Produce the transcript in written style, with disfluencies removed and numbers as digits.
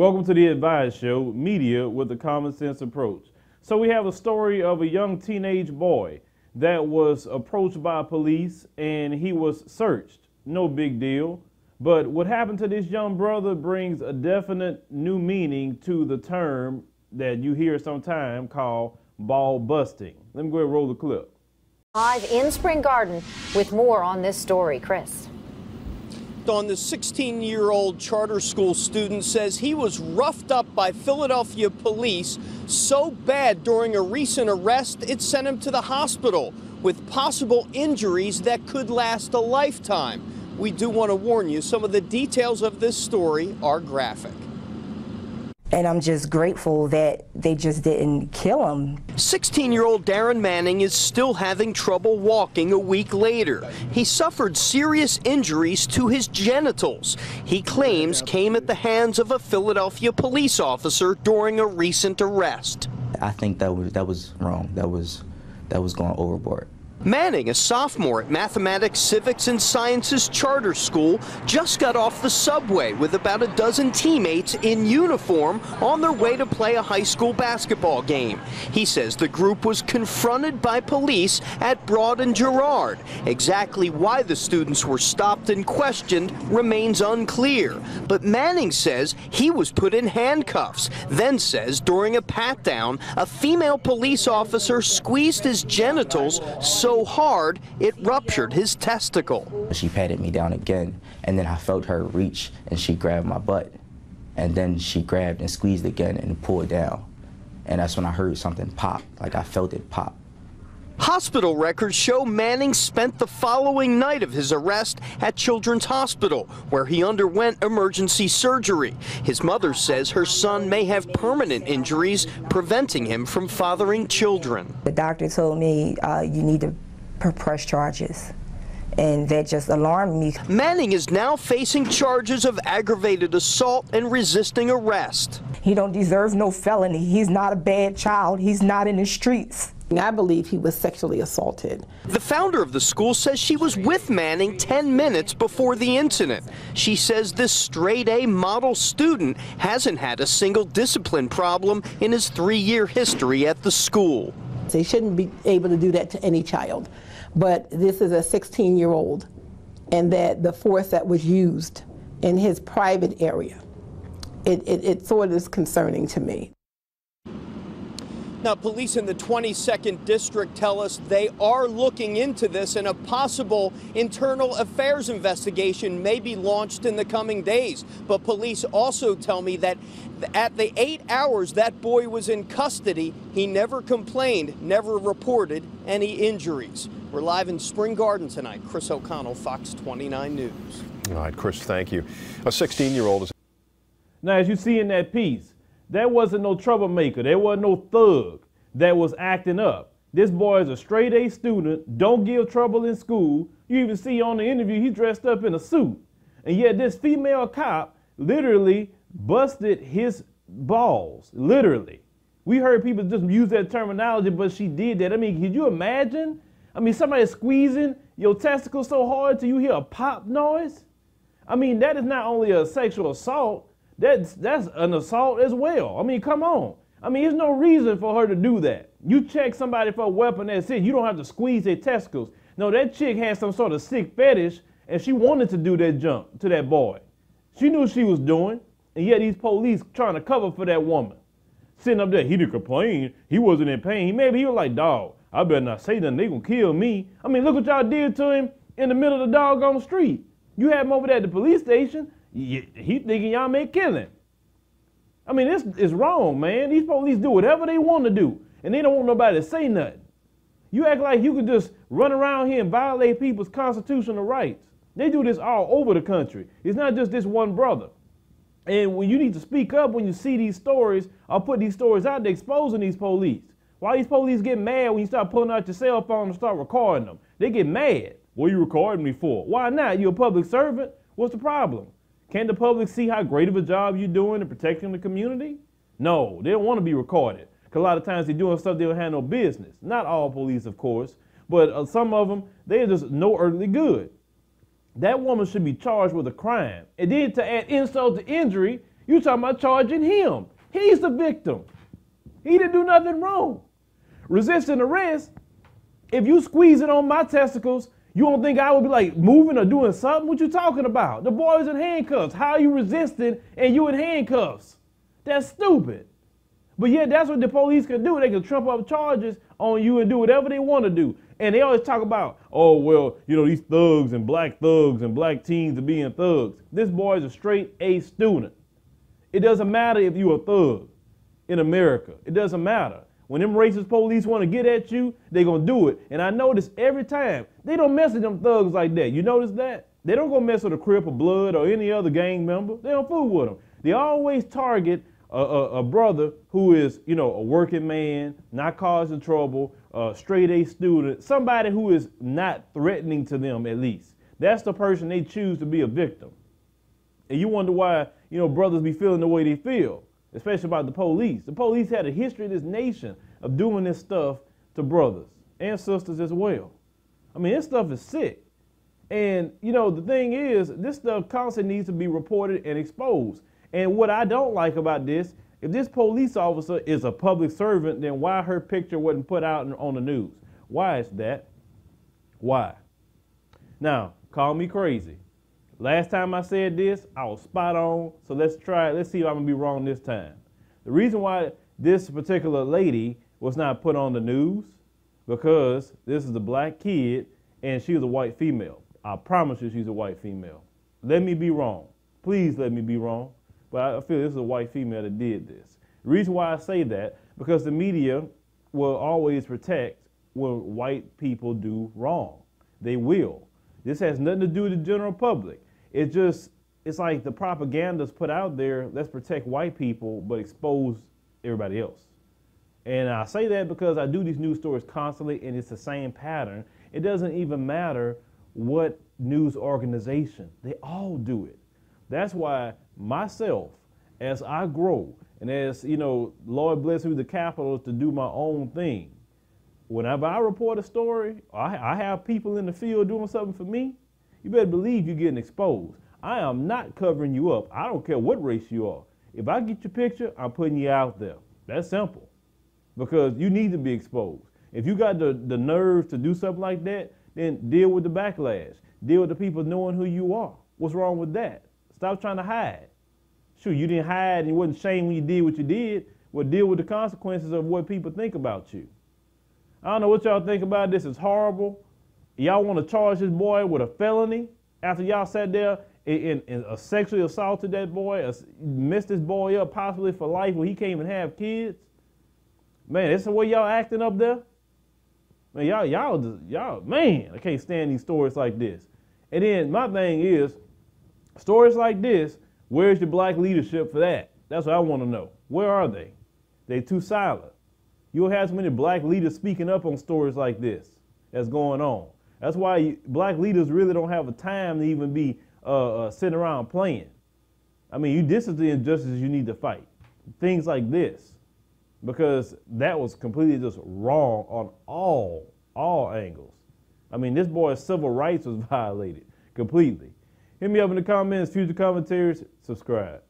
Welcome to the Advice Show, media with a common sense approach. So we have a story of a young teenage boy that was approached by police and he was searched. No big deal. But what happened to this young brother brings a definite new meaning to the term that you hear sometimes called ball busting. Let me go ahead and roll the clip. Live in Spring Garden with more on this story. Chris. On the 16-year-old charter school student says he was roughed up by Philadelphia police so bad during a recent arrest it sent him to the hospital with possible injuries that could last a lifetime. We do want to warn you, some of the details of this story are graphic. And I'm just grateful that they just didn't kill him. 16-year-old Darren Manning is still having trouble walking a week later. He suffered serious injuries to his genitals. He claims came at the hands of a Philadelphia police officer during a recent arrest. I think that was wrong. That was going overboard. Manning, a sophomore at Mathematics, Civics, and Sciences Charter School, just got off the subway with about a dozen teammates in uniform on their way to play a high school basketball game. He says the group was confronted by police at Broad and Girard. Exactly why the students were stopped and questioned remains unclear. But Manning says he was put in handcuffs, then says during a pat-down, a female police officer squeezed his genitals so hard it ruptured his testicle. She patted me down again, and then I felt her reach and she grabbed my butt. And then she grabbed and squeezed again and pulled down. And that's when I heard something pop, like I felt it pop. Hospital records show Manning spent the following night of his arrest at Children's Hospital, where he underwent emergency surgery. His mother says her son may have permanent injuries, preventing him from fathering children. The doctor told me you need to press charges, and that just alarmed me. Manning is now facing charges of aggravated assault and resisting arrest. He don't deserve no felony. He's not a bad child. He's not in the streets. I believe he was sexually assaulted. The founder of the school says she was with Manning 10 minutes before the incident. She says this straight-A model student hasn't had a single discipline problem in his 3-year history at the school. They shouldn't be able to do that to any child, but this is a 16-year-old, and that the force that was used in his private area, it sort of is concerning to me. Now, police in the 22nd District tell us they are looking into this, and a possible internal affairs investigation may be launched in the coming days. But police also tell me that at the 8 hours that boy was in custody, he never complained, never reported any injuries. We're live in Spring Garden tonight. Chris O'Connell, Fox 29 News. All right, Chris, thank you. A 16-year-old is... Now, as you see in that piece, there wasn't no troublemaker. There wasn't no thug that was acting up. This boy is a straight-A student, don't give trouble in school. You even see on the interview, he dressed up in a suit. And yet this female cop literally busted his balls, literally. We heard people just use that terminology, but she did that. I mean, could you imagine? I mean, somebody squeezing your testicles so hard till you hear a pop noise? I mean, that is not only a sexual assault, that's an assault as well. I mean, come on. I mean, there's no reason for her to do that. You check somebody for a weapon, that's it. You don't have to squeeze their testicles. No, that chick had some sort of sick fetish, and she wanted to do that jump to that boy. She knew what she was doing, and yet these police trying to cover for that woman. Sitting up there, he didn't complain. He wasn't in pain. Maybe he was like, dog, I better not say nothing. They gonna kill me. I mean, look what y'all did to him in the middle of the doggone street. You had him over there at the police station. He thinking y'all may kill him. I mean, this is wrong, man. These police do whatever they want to do, and they don't want nobody to say nothing. You act like you can just run around here and violate people's constitutional rights. They do this all over the country. It's not just this one brother. And when you need to speak up when you see these stories or put these stories out there exposing these police. Why these police get mad when you start pulling out your cell phone and start recording them? They get mad. What are you recording me for? Why not? You're a public servant. What's the problem? Can't the public see how great of a job you're doing in protecting the community? No, they don't want to be recorded. Because a lot of times they're doing stuff they don't have no business. Not all police, of course, but some of them, they're just no earthly good. That woman should be charged with a crime. And then to add insult to injury, You talking about charging him. He's the victim. He didn't do nothing wrong. Resisting arrest, if you squeeze it on my testicles, you don't think I would be like moving or doing something? What you talking about? The boy's in handcuffs. How are you resisting and you in handcuffs? That's stupid. But yeah, that's what the police can do. They can trump up charges on you and do whatever they want to do. And they always talk about, oh, well, you know, these thugs and black teens are being thugs. This boy is a straight A student. It doesn't matter if you're a thug in America. It doesn't matter. When them racist police want to get at you, they're going to do it. And I notice every time, they don't mess with them thugs like that. You notice that? They don't go mess with a Crip or Blood or any other gang member. They don't fool with them. They always target a brother who is, you know, a working man, not causing trouble, a straight A student, somebody who is not threatening to them at least. That's the person they choose to be a victim. And you wonder why, you know, brothers be feeling the way they feel, especially about the police. The police had a history in this nation of doing this stuff to brothers and sisters as well. I mean, this stuff is sick. And, you know, the thing is, this stuff constantly needs to be reported and exposed. And what I don't like about this, if this police officer is a public servant, then why her picture wasn't put out on the news? Why is that? Why? Now, call me crazy. Last time I said this, I was spot on. So let's try it. Let's see if I'm going to be wrong this time. The reason why this particular lady was not put on the news, because this is a black kid and she was a white female. I promise you she's a white female. Let me be wrong. Please let me be wrong. But I feel this is a white female that did this. The reason why I say that, because the media will always protect when white people do wrong. They will. This has nothing to do with the general public. It's like the propaganda's put out there, let's protect white people, but expose everybody else. And I say that because I do these news stories constantly, and it's the same pattern. It doesn't even matter what news organization. They all do it. That's why myself, as I grow, and as, you know, Lord bless me with the capital to do my own thing, whenever I report a story, I have people in the field doing something for me, you better believe you're getting exposed. I am not covering you up. I don't care what race you are. If I get your picture, I'm putting you out there. That's simple. Because you need to be exposed. If you got the nerve to do something like that, then deal with the backlash. Deal with the people knowing who you are. What's wrong with that? Stop trying to hide. Sure, you didn't hide and you wasn't ashamed when you did what you did. Well, deal with the consequences of what people think about you. I don't know what y'all think about this. It's horrible. Y'all want to charge this boy with a felony after y'all sat there and sexually assaulted that boy, messed this boy up possibly for life when he can't even have kids? Man, that's the way y'all acting up there? Man, y'all, man, I can't stand these stories like this. And then my thing is, stories like this, where's your black leadership for that? That's what I want to know. Where are they? They too silent. You'll have so many black leaders speaking up on stories like this that's going on. That's why black leaders really don't have a time to even be sitting around playing. I mean, this is the injustices you need to fight. Things like this. Because that was completely just wrong on all angles. I mean, this boy's civil rights was violated completely. Hit me up in the comments, future commentaries, subscribe.